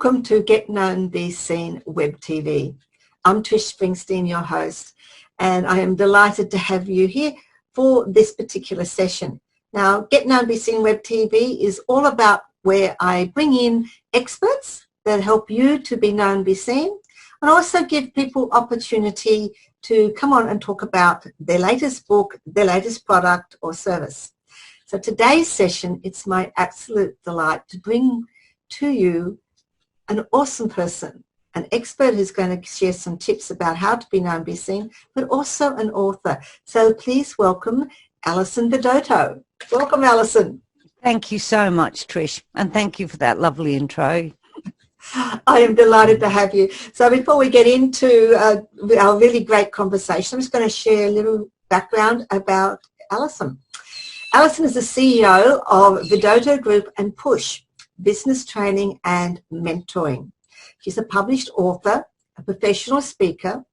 Welcome to Get Known, Be Seen Web TV. I'm Trish Springsteen, your host, and I am delighted to have you here for this particular session. Now, Get Known, Be Seen Web TV is all about where I bring in experts that help you to be known, be seen, and also give people opportunity to come on and talk about their latest book, their latest product or service. So today's session, it's my absolute delight to bring to you an awesome person, an expert who's going to share some tips about how to be known, be seen, but also an author. So please welcome Alison Vidotto. Welcome, Alison. Thank you so much, Trish, and thank you for that lovely intro. I am delighted to have you. So before we get into our really great conversation, I'm just going to share a little background about Alison. Alison is the CEO of Vidotto Group and Push, business training and mentoring. She's a published author, a professional speaker,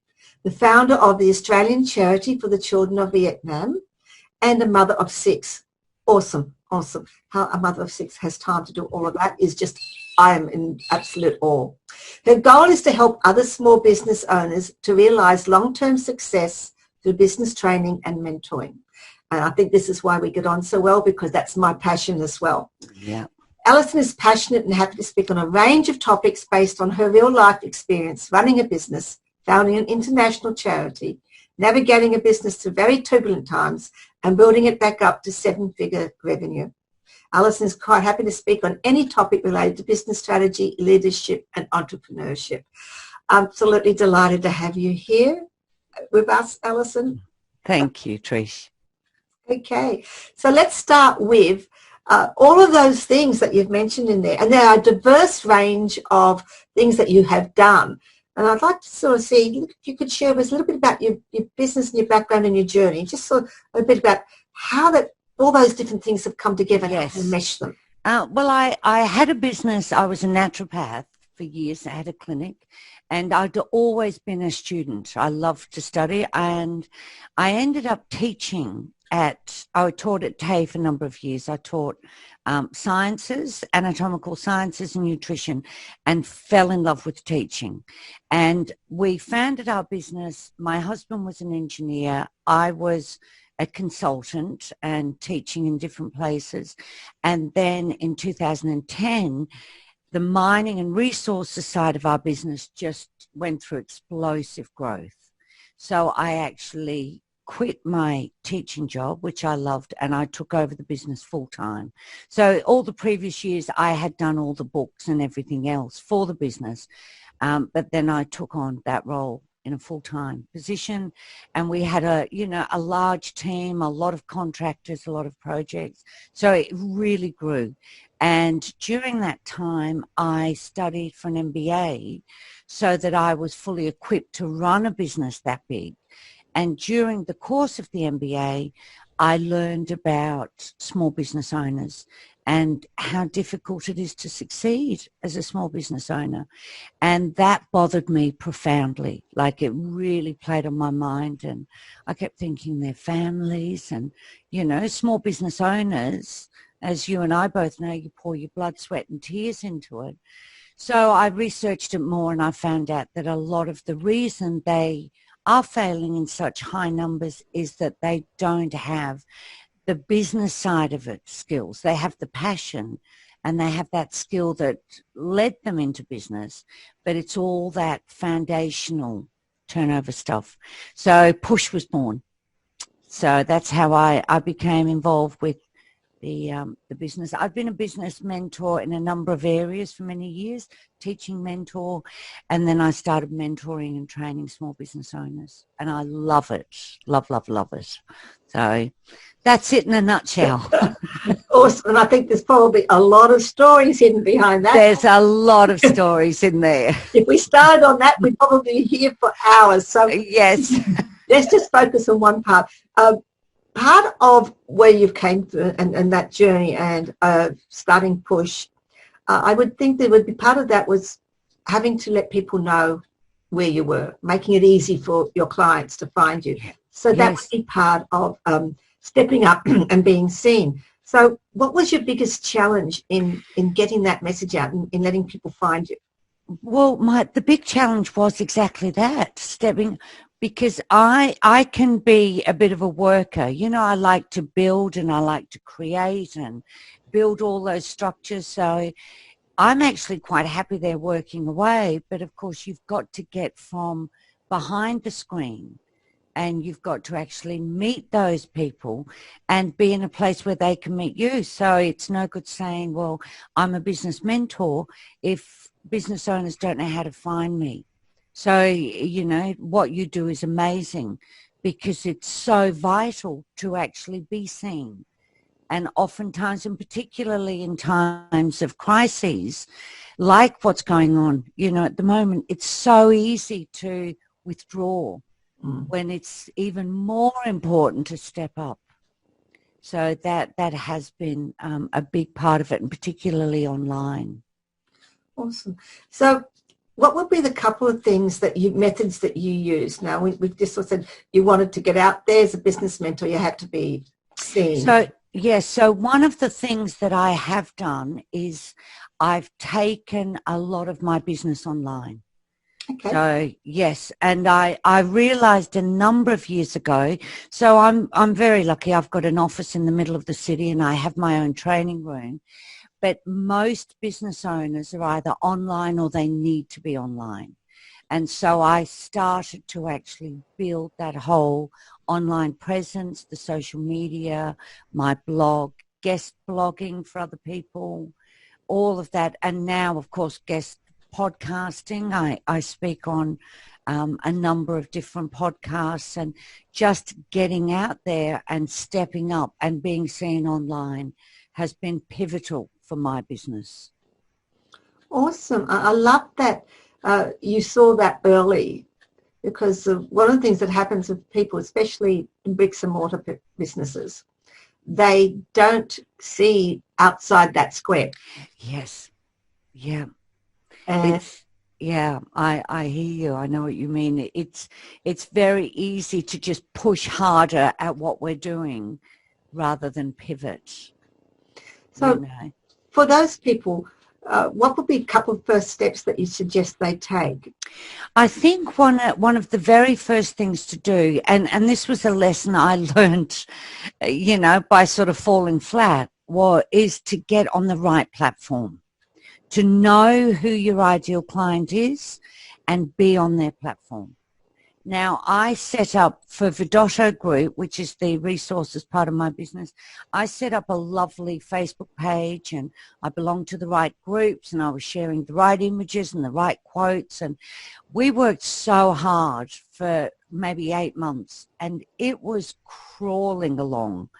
the founder of the Australian Charity for the Children of Vietnam, and a mother of 6. Awesome, awesome. How a mother of 6 has time to do all of that is just, I am in absolute awe. Her goal is to help other small business owners to realize long-term success through business training and mentoring. And I think this is why we get on so well, because that's my passion as well. Yeah. Alison is passionate and happy to speak on a range of topics based on her real-life experience running a business, founding an international charity, navigating a business through very turbulent times, and building it back up to 7-figure revenue. Alison is quite happy to speak on any topic related to business strategy, leadership, and entrepreneurship. Absolutely delighted to have you here with us, Alison. Thank you, Trish. Okay, so let's start with all of those things that you've mentioned in there, and there are a diverse range of things that you have done. And I'd like to sort of see if you could share with us a little bit about your business and your background and your journey, just sort of a bit about how that all those different things have come together and mesh them. Well, I had a business. I was a naturopath for years. I had a clinic, and I'd always been a student. I loved to study, and I ended up teaching I taught at TAFE for a number of years. I taught sciences, anatomical sciences and nutrition, and fell in love with teaching. And we founded our business. My husband was an engineer. I was a consultant and teaching in different places. And then in 2010, the mining and resources side of our business just went through explosive growth. So I actually quit my teaching job, which I loved, and I took over the business full time. So all the previous years I had done all the books and everything else for the business, but then I took on that role in a full-time position, and we had a large team, a lot of contractors, a lot of projects. So it really grew. And during that time, I studied for an MBA so that I was fully equipped to run a business that big. And during the course of the MBA, I learned about small business owners and how difficult it is to succeed as a small business owner. And that bothered me profoundly. Like, it really played on my mind. And I kept thinking their families and, small business owners, as you and I both know, you pour your blood, sweat and tears into it. So I researched it more, and I found out that a lot of the reason they are failing in such high numbers is that they don't have the business side of it skills. They have the passion and they have that skill that led them into business, but it's all that foundational turnover stuff. So Push was born. So that's how I became involved with the business. I've been a business mentor in a number of areas for many years, teaching mentor, and then I started mentoring and training small business owners, and I love it. Love it. So that's it in a nutshell. Awesome. And I think there's probably a lot of stories hidden behind that. There's a lot of stories in there. If we started on that, we'd probably be here for hours. So yes. Let's just focus on one part. Part of where you've came through and that journey and starting Push, I would think there would be part of that was having to let people know where you were, making it easy for your clients to find you. So that would be part of stepping up and being seen. So what was your biggest challenge in getting that message out and in letting people find you? Well, the big challenge was exactly that, because I can be a bit of a worker. You know, I like to build and I like to create and build all those structures. So I'm actually quite happy they're working away. But of course, you've got to get from behind the screen, and you've got to actually meet those people and be in a place where they can meet you. So it's no good saying, well, I'm a business mentor if business owners don't know how to find me. So, you know, what you do is amazing because it's so vital to actually be seen. And oftentimes, and particularly in times of crises, like what's going on, you know, at the moment, it's so easy to withdraw when it's even more important to step up. So that has been a big part of it, and particularly online. Awesome. So what would be the couple of things methods that you use? Now, we've just sort of said you wanted to get out there as a business mentor, you had to be seen. So, yes, so one of the things that I have done is I've taken a lot of my business online. Okay. So yes, and I realized a number of years ago, so I'm very lucky. I've got an office in the middle of the city and I have my own training room, but most business owners are either online or they need to be online. And so I started to actually build that whole online presence, the social media, my blog, guest blogging for other people, all of that. And now, of course, guest podcasting. I speak on a number of different podcasts, and just getting out there and stepping up and being seen online has been pivotal for my business. Awesome. I love that you saw that early, because one of the things that happens with people, especially in bricks and mortar businesses, they don't see outside that square. Yes. Yeah. And I hear you. I know what you mean. It's very easy to just push harder at what we're doing rather than pivot. so You know? for those people, what would be a couple of first steps that you suggest they take? I think one of the very first things to do, and this was a lesson I learned, you know, by sort of falling flat, is to get on the right platform, to know who your ideal client is and be on their platform. Now, I set up for Vidotto Group, which is the resources part of my business, I set up a lovely Facebook page, and I belonged to the right groups, and I was sharing the right images and the right quotes, and we worked so hard for maybe 8 months, and it was crawling along.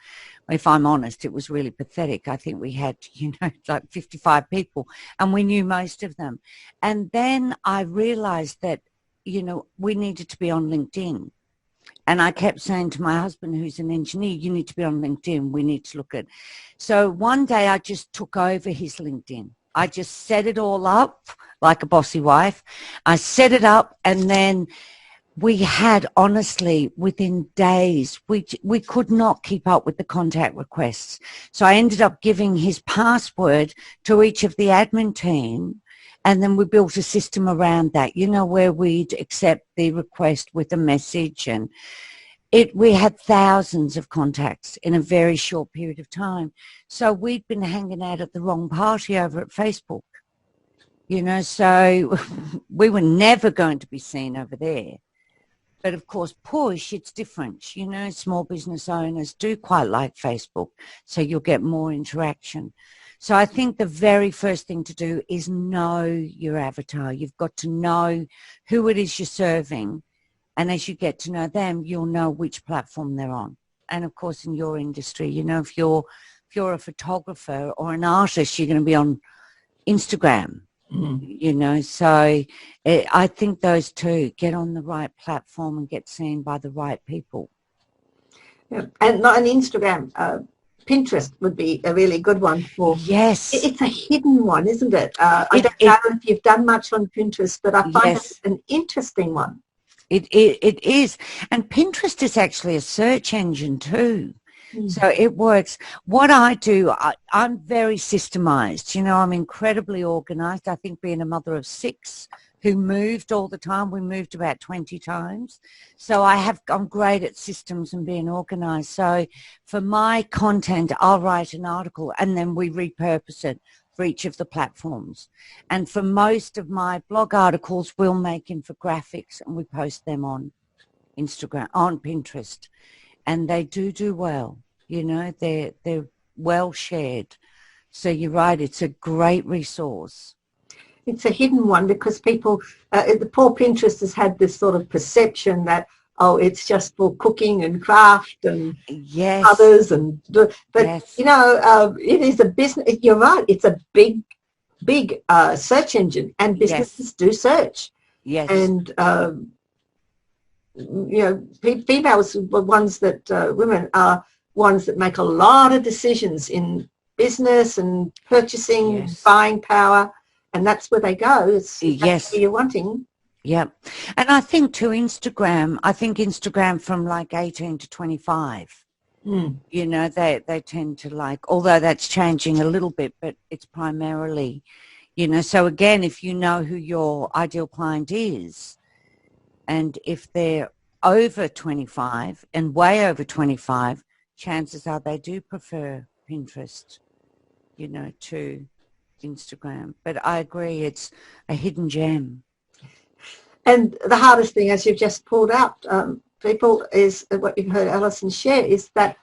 If I'm honest, it was really pathetic. I think we had, you know, like 55 people, and we knew most of them. And then I realized that, you know, we needed to be on LinkedIn. And I kept saying to my husband, who's an engineer, you need to be on LinkedIn. We need to look at. So one day I just took over his LinkedIn. I just set it all up like a bossy wife. I set it up, and then we had, honestly, within days, we could not keep up with the contact requests. So I ended up giving his password to each of the admin team, and then we built a system around that, you know, where we'd accept the request with a message, and we had thousands of contacts in a very short period of time. So we'd been hanging out at the wrong party over at Facebook, you know, so we were never going to be seen over there. But of course, push, it's different. You know, small business owners do quite like Facebook, so you'll get more interaction. So I think the very first thing to do is know your avatar. You've got to know who it is you're serving. And as you get to know them, you'll know which platform they're on. And of course, in your industry, you know, if you're a photographer or an artist, you're going to be on Instagram. You know, so I think those two, get on the right platform and get seen by the right people. Yeah. And not an Instagram, Pinterest would be a really good one for. Yes, it's a hidden one, isn't it? I don't know if you've done much on Pinterest, but I find it an interesting one. It is, and Pinterest is actually a search engine too. So it works. What I do, I'm very systemized. You know, I'm incredibly organized. I think being a mother of 6 who moved all the time, we moved about 20 times. So I'm great at systems and being organized. So for my content, I'll write an article and then we repurpose it for each of the platforms. And for most of my blog articles, we'll make infographics and we post them on Instagram, on Pinterest. And they do well. You know, they're well shared. So you're right, it's a great resource. It's a hidden one because people, the poor Pinterest has had this sort of perception that, oh, it's just for cooking and craft and others. But, you know, it is a business. You're right. It's a big search engine and businesses do search. Yes. And, you know, females were ones that, women are ones that make a lot of decisions in business and purchasing, buying power. And that's where they go. It's that's where you're wanting. Yeah. And I think to Instagram from like 18 to 25, you know, they tend to like, although that's changing a little bit, but it's primarily, you know, so again, if you know who your ideal client is, and if they're over 25 and way over 25, chances are they do prefer Pinterest, you know, to Instagram. But I agree, it's a hidden gem. And the hardest thing, as you've just pulled out, people, is what you've heard Alison share, is that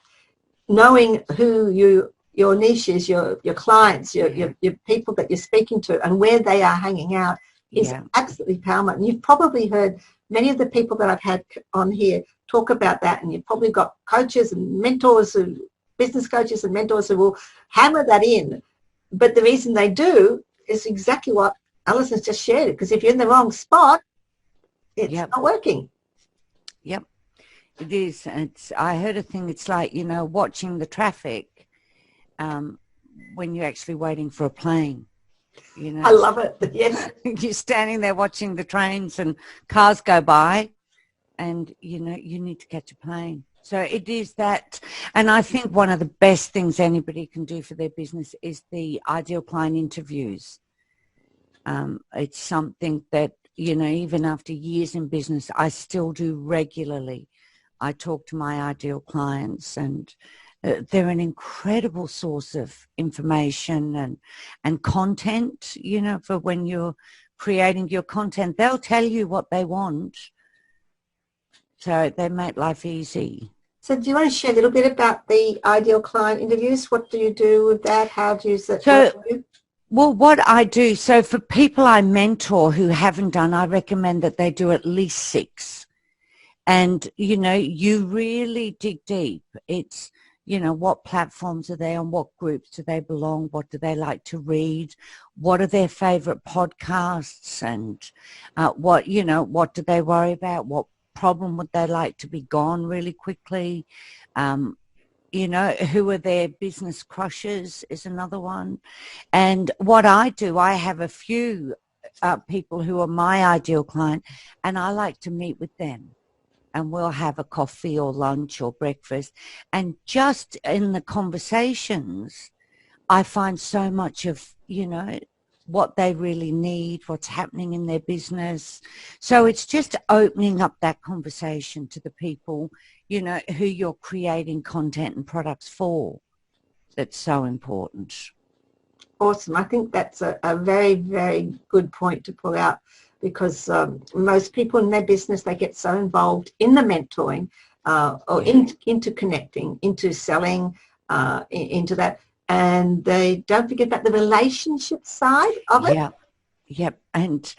knowing who your niche is, your clients, your people that you're speaking to and where they are hanging out is absolutely paramount. And you've probably heard many of the people that I've had on here talk about that, and you've probably got coaches and mentors, business coaches and mentors who will hammer that in. But the reason they do is exactly what Alison's just shared, because if you're in the wrong spot, it's not working. Yep, it is. I heard a thing, it's like, you know, watching the traffic when you're actually waiting for a plane. You know, I love it. Yes. You're standing there watching the trains and cars go by and, you know, you need to catch a plane. So it is that. And I think one of the best things anybody can do for their business is the ideal client interviews. It's something that, you know, even after years in business, I still do regularly. I talk to my ideal clients, and they're an incredible source of information and content, you know, for when you're creating your content. They'll tell you what they want. So they make life easy. So do you want to share a little bit about the ideal client interviews? What do you do with that? How do you set that? Well, what I do, so for people I mentor who haven't done, I recommend that they do at least 6. And, you know, you really dig deep. It's, you know, what platforms are they on? What groups do they belong? What do they like to read? What are their favorite podcasts? And what, you know, what do they worry about? What problem would they like to be gone really quickly? You know, who are their business crushes is another one. And what I do, I have a few people who are my ideal client, and I like to meet with them. And we'll have a coffee or lunch or breakfast. And just in the conversations, I find so much of, you know, what they really need, what's happening in their business. So it's just opening up that conversation to the people, you know, who you're creating content and products for. That's so important. Awesome. I think that's a very, very good point to pull out, because most people in their business, they get so involved in the mentoring or into connecting, into selling, into that. And they don't forget about the relationship side of it. Yeah. Yep. And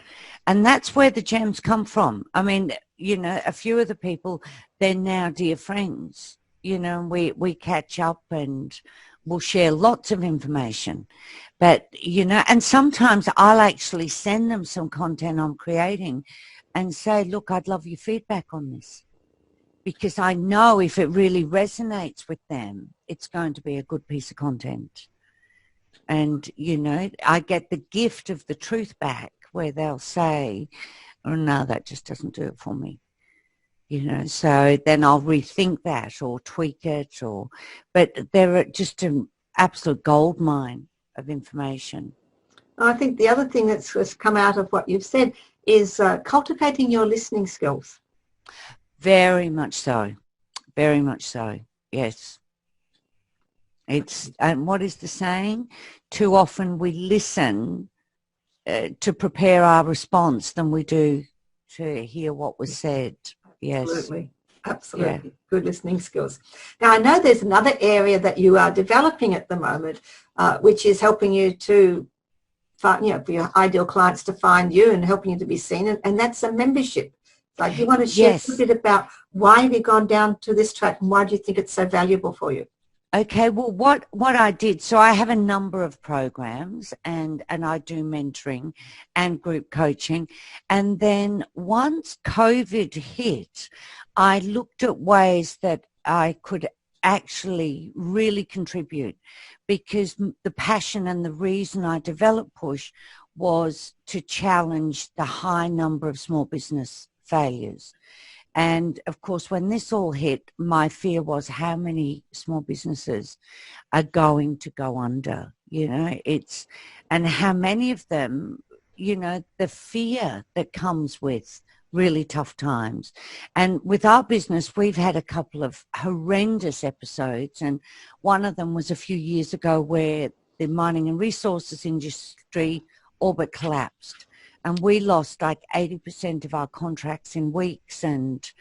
that's where the gems come from. I mean, you know, a few of the people, they're now dear friends, you know, we catch up and we'll share lots of information. But, you know, and sometimes I'll actually send them some content I'm creating and say, look, I'd love your feedback on this. Because I know if it really resonates with them, it's going to be a good piece of content. And, you know, I get the gift of the truth back where they'll say, oh, no, that just doesn't do it for me. So then I'll rethink that or tweak it, but they're just an absolute gold mine of information. I think the other thing that's come out of what you've said is cultivating your listening skills. Very much so. Very much so. Yes. And what is the saying? Too often we listen to prepare our response than we do to hear what was said. Yes. Absolutely. Absolutely. Yeah. Good listening skills. Now, I know there's another area that you are developing at the moment, which is helping you to find, for your ideal clients to find you and helping you to be seen, and that's a membership. So do you want to share a bit about why have you gone down to this track and why do you think it's so valuable for you? Okay, well, what I did, so I have a number of programs and I do mentoring and group coaching. And then once COVID hit, I looked at ways that I could actually really contribute, because the passion and the reason I developed Push was to challenge the high number of small business failures. And of course, when this all hit, my fear was how many small businesses are going to go under, and how many of them, the fear that comes with really tough times. And with our business, we've had a couple of horrendous episodes. And one of them was a few years ago where the mining and resources industry all but collapsed. And we lost like 80% of our contracts in weeks. And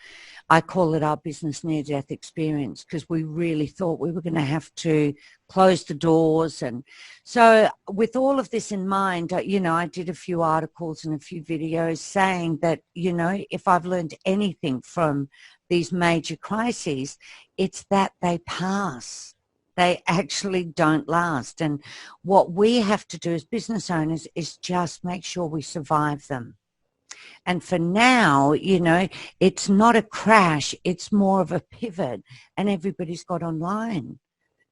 I call it our business near-death experience, because we really thought we were going to have to close the doors. And so with all of this in mind, I did a few articles and a few videos saying that, if I've learned anything from these major crises, it's that they pass. They actually don't last. And what we have to do as business owners is just make sure we survive them. And for now, it's not a crash, it's more of a pivot, and everybody's got online.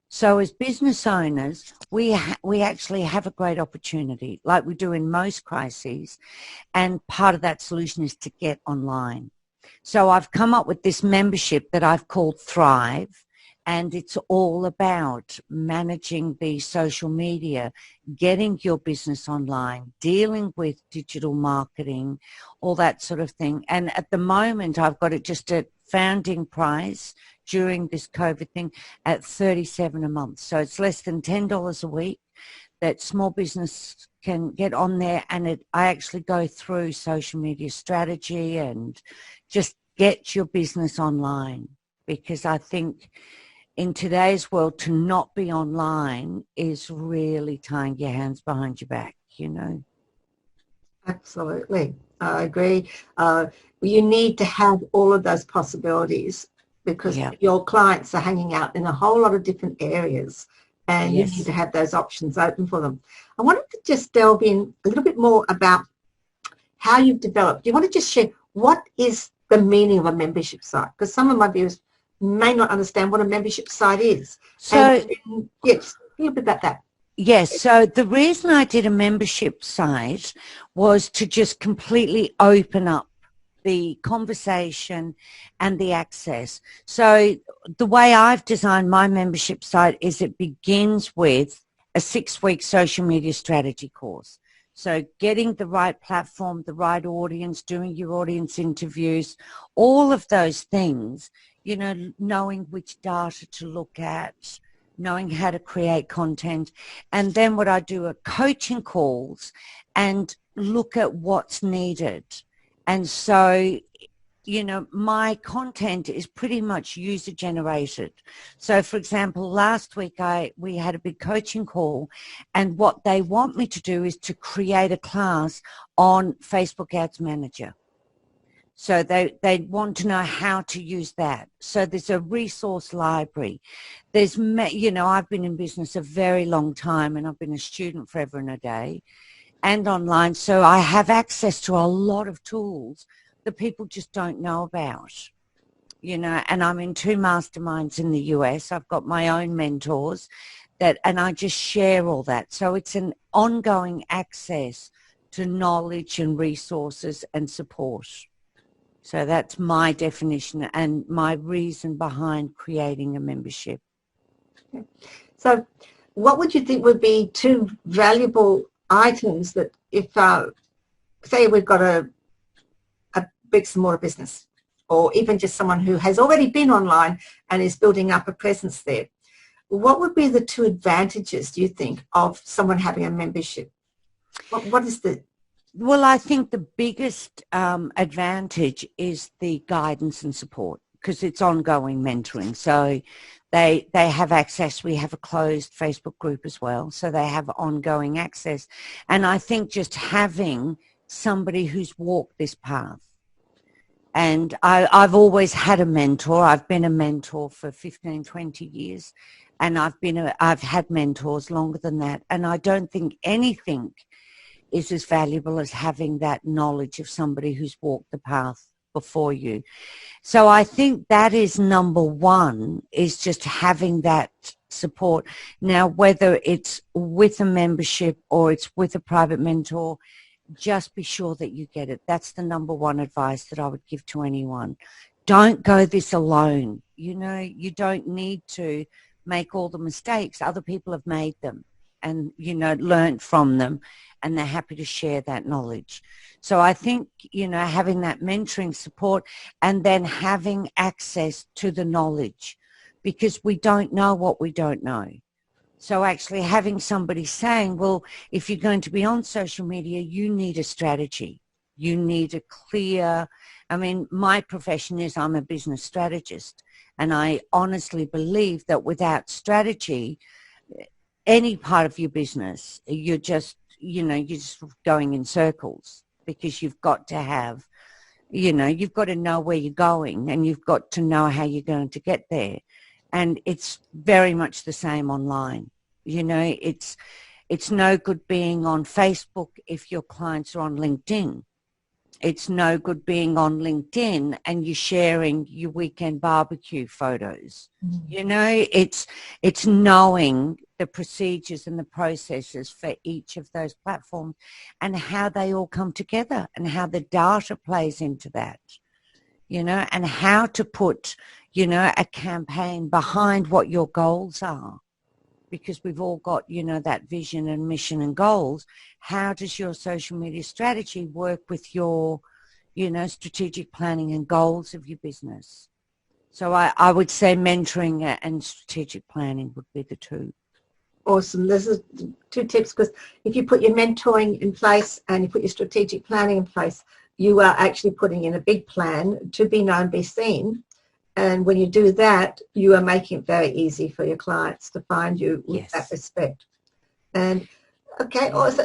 So as business owners, we actually have a great opportunity, like we do in most crises, and part of that solution is to get online. So I've come up with this membership that I've called Thrive. And it's all about managing the social media, getting your business online, dealing with digital marketing, all that sort of thing. And at the moment, I've got it just at founding price during this COVID thing at $37 a month. So it's less than $10 a week that small business can get on there. And I actually go through social media strategy and just get your business online, because I think in today's world, to not be online is really tying your hands behind your back, Absolutely. I agree. You need to have all of those possibilities, because your clients are hanging out in a whole lot of different areas, and you need to have those options open for them. I wanted to just delve in a little bit more about how you've developed. Do you want to just share what is the meaning of a membership site? Because some of my viewers may not understand what a membership site is. So, yes, a little bit about that. Yes, so the reason I did a membership site was to just completely open up the conversation and the access. So the way I've designed my membership site is it begins with a 6-week social media strategy course. So getting the right platform, the right audience, doing your audience interviews, all of those things, knowing which data to look at, knowing how to create content. And then what I do are coaching calls and look at what's needed. And so, my content is pretty much user generated. So for example, last week we had a big coaching call, and what they want me to do is to create a class on Facebook Ads Manager. So they want to know how to use that. So there's a resource library. There's, I've been in business a very long time, and I've been a student forever and a day and online. So I have access to a lot of tools that people just don't know about, and I'm in 2 masterminds in the US. I've got my own mentors and I just share all that. So it's an ongoing access to knowledge and resources and support. So that's my definition and my reason behind creating a membership. So what would you think would be two valuable items that if, say we've got a bricks and mortar business, or even just someone who has already been online and is building up a presence there, what would be the two advantages, do you think, of someone having a membership? What is the... Well, I think the biggest advantage is the guidance and support, because it's ongoing mentoring. So they have access. We have a closed Facebook group as well, so they have ongoing access. And I think just having somebody who's walked this path, and I've always had a mentor. I've been a mentor for 15, 20 years, and I've had mentors longer than that. And I don't think anything is as valuable as having that knowledge of somebody who's walked the path before you. So I think that is number one, is just having that support. Now, whether it's with a membership or it's with a private mentor, just be sure that you get it. That's the number one advice that I would give to anyone. Don't go this alone. You know, you don't need to make all the mistakes. Other people have made them and, you know, learned from them, and they're happy to share that knowledge. So I think, you know, having that mentoring support and then having access to the knowledge, because we don't know what we don't know. So actually having somebody saying, well, if you're going to be on social media, you need a strategy. You need a clear, I mean, my profession is I'm a business strategist, and I honestly believe that without strategy, any part of your business, you're just, you know, you're just going in circles, because you've got to have, you know, you've got to know where you're going, and you've got to know how you're going to get there. And it's very much the same online. You know, it's no good being on Facebook if your clients are on LinkedIn. It's no good being on LinkedIn and you're sharing your weekend barbecue photos. You know, it's knowing the procedures and the processes for each of those platforms and how they all come together and how the data plays into that, you know, and how to put, you know, a campaign behind what your goals are. Because we've all got, you know, that vision and mission and goals. How does your social media strategy work with your, you know, strategic planning and goals of your business? So I would say mentoring and strategic planning would be the two. Awesome. This is two tips, because if you put your mentoring in place and you put your strategic planning in place, you are actually putting in a big plan to be known, be seen. And when you do that, you are making it very easy for your clients to find you with that respect. And okay, also,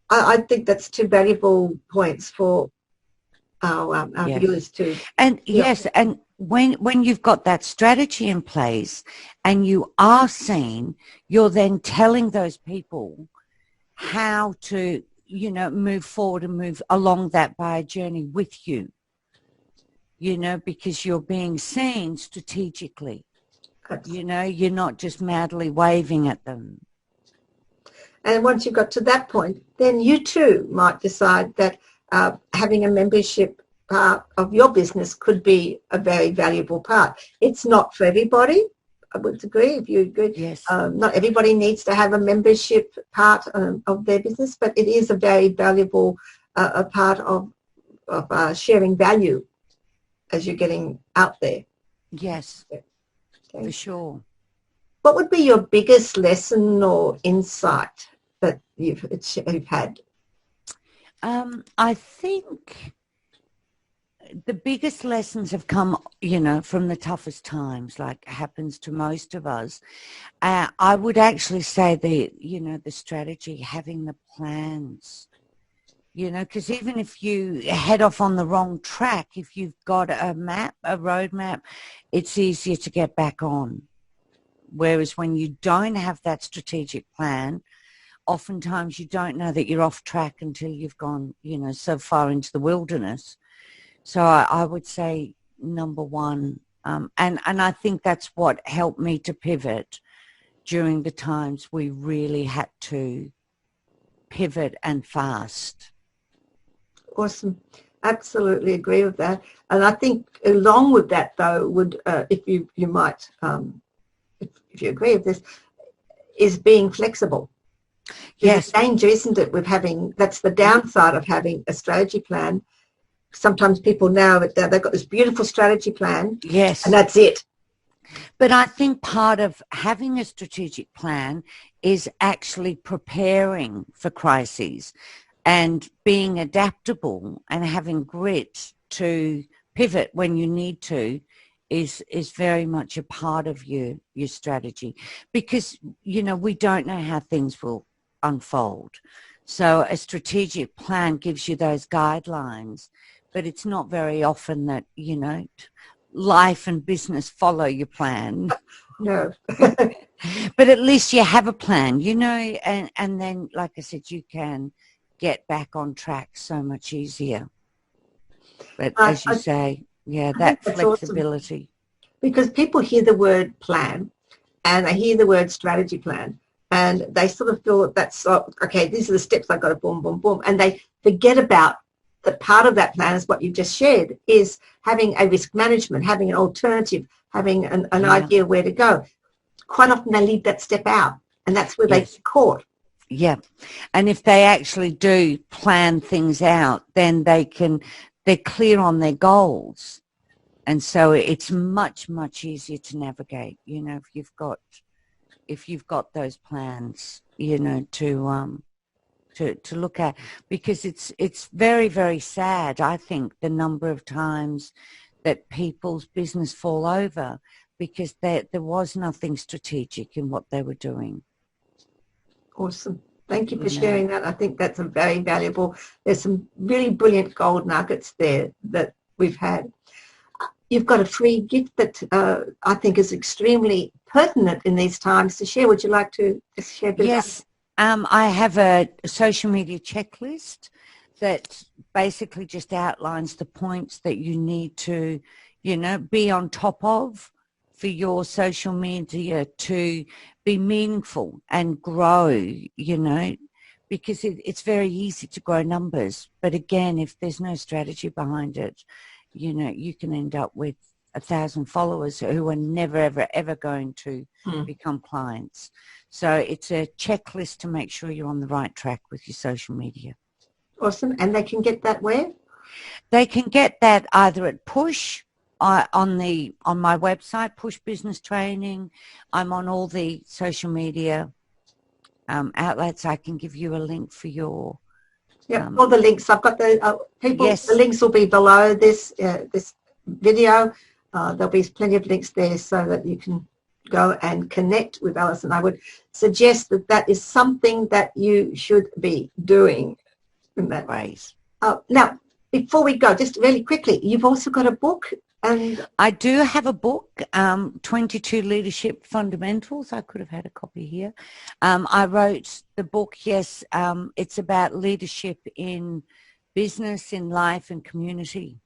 I think that's two valuable points for our viewers too. And yes, and when you've got that strategy in place and you are seen, you're then telling those people how to, you know, move forward and move along that buyer journey with you. You know, because you're being seen strategically. You know, you're not just madly waving at them. And once you've got to that point, then you too might decide that having a membership part of your business could be a very valuable part. It's not for everybody, I would agree, if you agree. Yes. Not everybody needs to have a membership part of their business, but it is a very valuable a part of sharing value as you're getting out there. Yes, okay. For sure. What would be your biggest lesson or insight that you've had? I think the biggest lessons have come, you know, from the toughest times, like happens to most of us. I would actually say the strategy, having the plans. You know, because even if you head off on the wrong track, if you've got a map, a road map, it's easier to get back on. Whereas when you don't have that strategic plan, oftentimes you don't know that you're off track until you've gone, you know, so far into the wilderness. So I would say number one, and I think that's what helped me to pivot during the times we really had to pivot and fast. Awesome. Absolutely agree with that. And I think along with that, though, would if you might, if you agree with this, is being flexible. There's Yes. a danger, isn't it, with having, that's the downside of having a strategy plan. Sometimes people now, they've got this beautiful strategy plan, Yes. and that's it. But I think part of having a strategic plan is actually preparing for crises and being adaptable and having grit to pivot when you need to is very much a part of your strategy, because, you know, we don't know how things will unfold. So a strategic plan gives you those guidelines, but it's not very often that, you know, life and business follow your plan. No. But at least you have a plan, you know, and then, like I said, you can get back on track so much easier. But as you say, yeah, that flexibility. Awesome. Because people hear the word plan and they hear the word strategy plan and they sort of feel that that's, okay, these are the steps I've got to boom, boom, boom. And they forget about that part of that plan is what you've just shared, is having a risk management, having an alternative, having an idea where to go. Quite often they leave that step out, and that's where they get caught. Yeah. And if they actually do plan things out, then they're clear on their goals. And so it's much, much easier to navigate, you know, if you've got those plans, you know, to look at, because it's very, very sad, I think, the number of times that people's business fall over because there was nothing strategic in what they were doing. Awesome. Thank you for sharing that. I think that's a very valuable, there's some really brilliant gold nuggets there that we've had. You've got a free gift that I think is extremely pertinent in these times to share. Would you like to just share a bit? Yes. I have a social media checklist that basically just outlines the points that you need to, you know, be on top of for your social media to be meaningful and grow, you know, because it's very easy to grow numbers. But again, if there's no strategy behind it, you know, you can end up with 1,000 followers who are never, ever, ever going to become clients. So it's a checklist to make sure you're on the right track with your social media. Awesome. And they can get that where? They can get that either at Push, on my website, Push Business Training. I'm on all the social media outlets. I can give you a link for your... Yeah, all the links. I've got the people. Yes. The links will be below this this video. There'll be plenty of links there so that you can go and connect with Alison. I would suggest that that is something that you should be doing in that ways. Now, before we go, just really quickly, you've also got a book. And I do have a book, 22 Leadership Fundamentals. I could have had a copy here. I wrote the book, yes. It's about leadership in business, in life and community.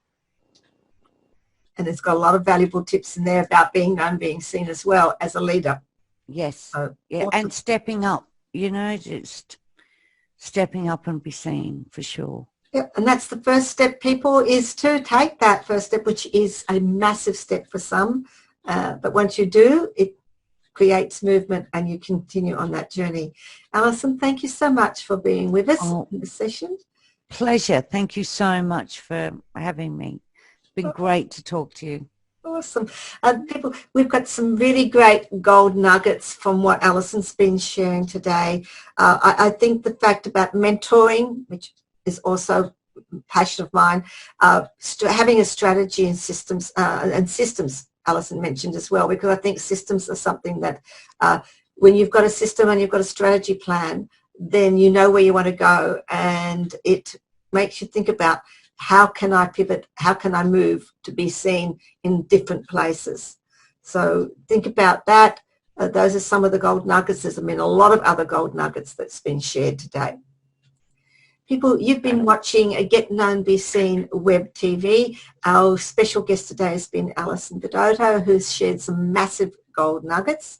And it's got a lot of valuable tips in there about being known, being seen as well as a leader. Yes. Yeah. Awesome. And stepping up, you know, just stepping up and be seen for sure. Yep, and that's the first step, people, is to take that first step, which is a massive step for some. But once you do, it creates movement and you continue on that journey. Alison, thank you so much for being with us in this session. Pleasure. Thank you so much for having me. It's been great to talk to you. Awesome. People, we've got some really great gold nuggets from what Alison's been sharing today. I think the fact about mentoring, which is also a passion of mine, having a strategy and systems, Alison mentioned as well, because I think systems are something that when you've got a system and you've got a strategy plan, then you know where you want to go, and it makes you think about how can I pivot, how can I move to be seen in different places. So think about that. Those are some of the gold nuggets. There's been a lot of other gold nuggets that's been shared today. People, you've been watching a Get Known, Be Seen web TV. Our special guest today has been Alison Vidotto, who's shared some massive gold nuggets.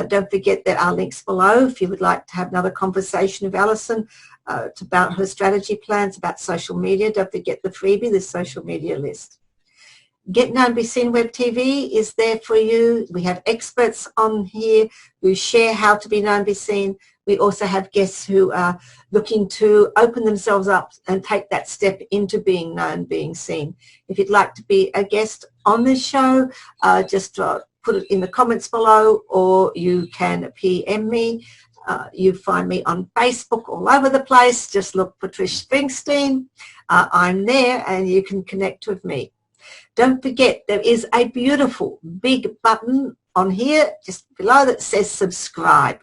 Don't forget that our links below if you would like to have another conversation with Alison. It's about her strategy plans, about social media. Don't forget the freebie, the social media list. Get Known, Be Seen Web TV is there for you. We have experts on here who share how to be known, be seen. We also have guests who are looking to open themselves up and take that step into being known, being seen. If you'd like to be a guest on this show, just put it in the comments below, or you can PM me. You find me on Facebook all over the place. Just look Patricia Springsteen. I'm there and you can connect with me. Don't forget, there is a beautiful big button on here just below that says subscribe.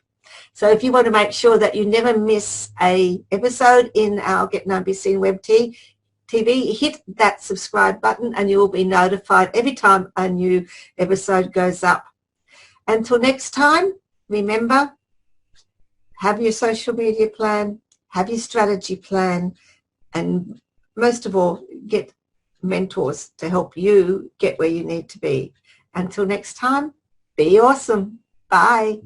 So if you want to make sure that you never miss a episode in our Get Known, Be Seen Web TV, hit that subscribe button and you will be notified every time a new episode goes up. Until next time, remember, have your social media plan, have your strategy plan, and most of all, get mentors to help you get where you need to be. Until next time, be awesome. Bye.